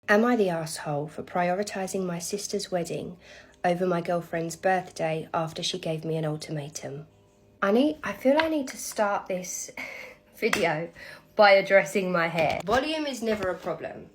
Am I the asshole for prioritising my sister's wedding over my girlfriend's birthday after she gave me an ultimatum? I feel I need to start this video by addressing my hair. Volume is never a problem.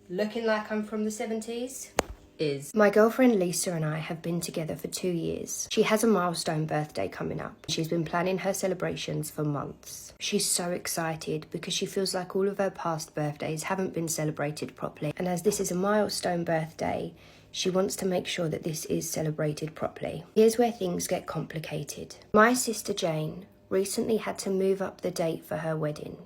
Looking like I'm from the 70s is. My girlfriend Lisa and I have been together for 2 years. She has a milestone birthday coming up. She's been planning her celebrations for months. She's so excited because she feels like all of her past birthdays haven't been celebrated properly. And as this is a milestone birthday, she wants to make sure that this is celebrated properly. Here's where things get complicated. My sister Jane recently had to move up the date for her wedding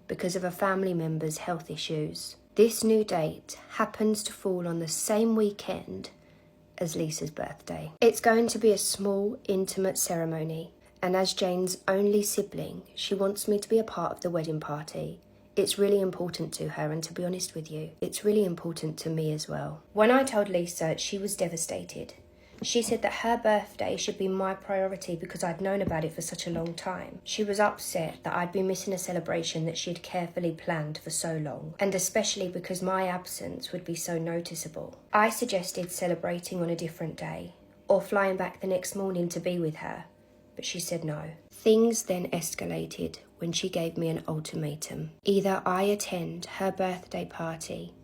because of a family member's health issues. This new date happens to fall on the same weekend as Lisa's birthday. It's going to be a small, intimate ceremony, and as Jane's only sibling, she wants me to be a part of the wedding party. It's really important to her, and to be honest with you, it's really important to me as well. When I told Lisa, she was devastated. She said that her birthday should be my priority because I'd known about it for such a long time. She was upset that I'd be missing a celebration that she'd carefully planned for so long, and especially because my absence would be so noticeable. I suggested celebrating on a different day, or flying back the next morning to be with her, but she said no. Things then escalated when she gave me an ultimatum. Either I attend her birthday party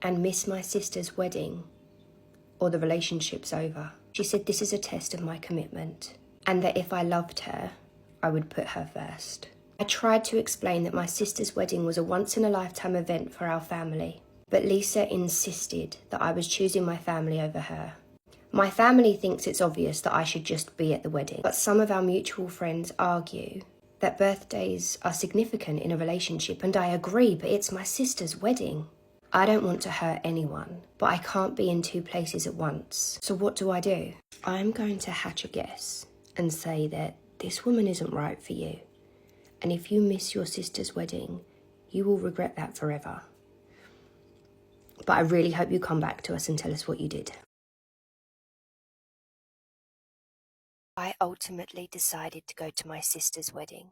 and miss my sister's wedding, or the relationship's over. She said this is a test of my commitment, and that if I loved her, I would put her first. I tried to explain that my sister's wedding was a once-in-a-lifetime event for our family, but Lisa insisted that I was choosing my family over her. My family thinks it's obvious that I should just be at the wedding, but some of our mutual friends argue that birthdays are significant in a relationship, and I agree, but it's my sister's wedding. I don't want to hurt anyone, but I can't be in two places at once. So what do? I'm going to hatch a guess and say that this woman isn't right for you. And if you miss your sister's wedding, you will regret that forever. But I really hope you come back to us and tell us what you did. I ultimately decided to go to my sister's wedding,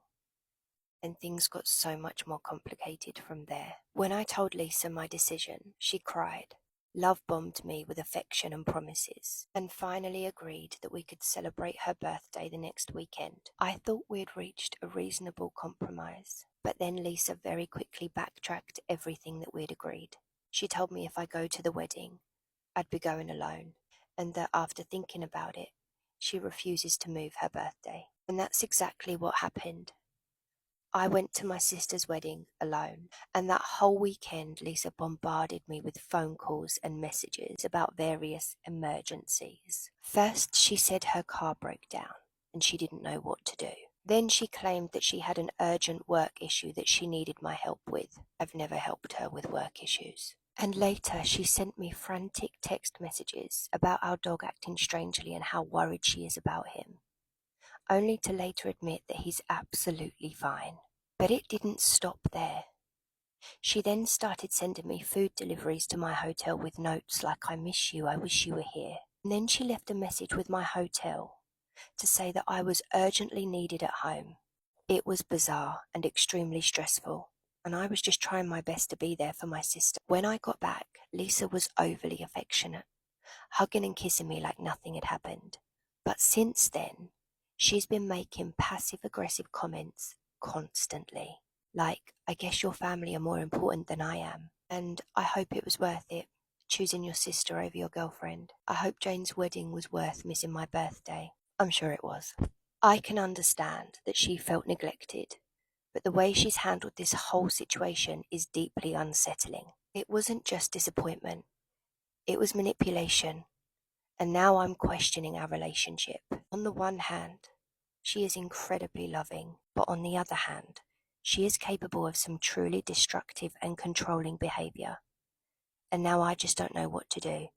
and things got so much more complicated from there. When I told Lisa my decision, she cried, love-bombed me with affection and promises, and finally agreed that we could celebrate her birthday the next weekend. I thought we'd reached a reasonable compromise, but then Lisa very quickly backtracked everything that we'd agreed. She told me if I go to the wedding, I'd be going alone, and that after thinking about it, she refuses to move her birthday. And that's exactly what happened. I went to my sister's wedding alone, and that whole weekend Lisa bombarded me with phone calls and messages about various emergencies. First, she said her car broke down and she didn't know what to do. Then she claimed that she had an urgent work issue that she needed my help with. I've never helped her with work issues. And later she sent me frantic text messages about our dog acting strangely and how worried she is about him, only to later admit that he's absolutely fine. But it didn't stop there. She then started sending me food deliveries to my hotel with notes like, I miss you, I wish you were here. And then she left a message with my hotel to say that I was urgently needed at home. It was bizarre and extremely stressful, and I was just trying my best to be there for my sister. When I got back, Lisa was overly affectionate, hugging and kissing me like nothing had happened. But since then, she's been making passive-aggressive comments constantly. Like, I guess your family are more important than I am, and I hope it was worth it, choosing your sister over your girlfriend. I hope Jane's wedding was worth missing my birthday. I'm sure it was. I can understand that she felt neglected, but the way she's handled this whole situation is deeply unsettling. It wasn't just disappointment, it was manipulation. And now I'm questioning our relationship. On the one hand, she is incredibly loving, but on the other hand, she is capable of some truly destructive and controlling behavior. And now I just don't know what to do.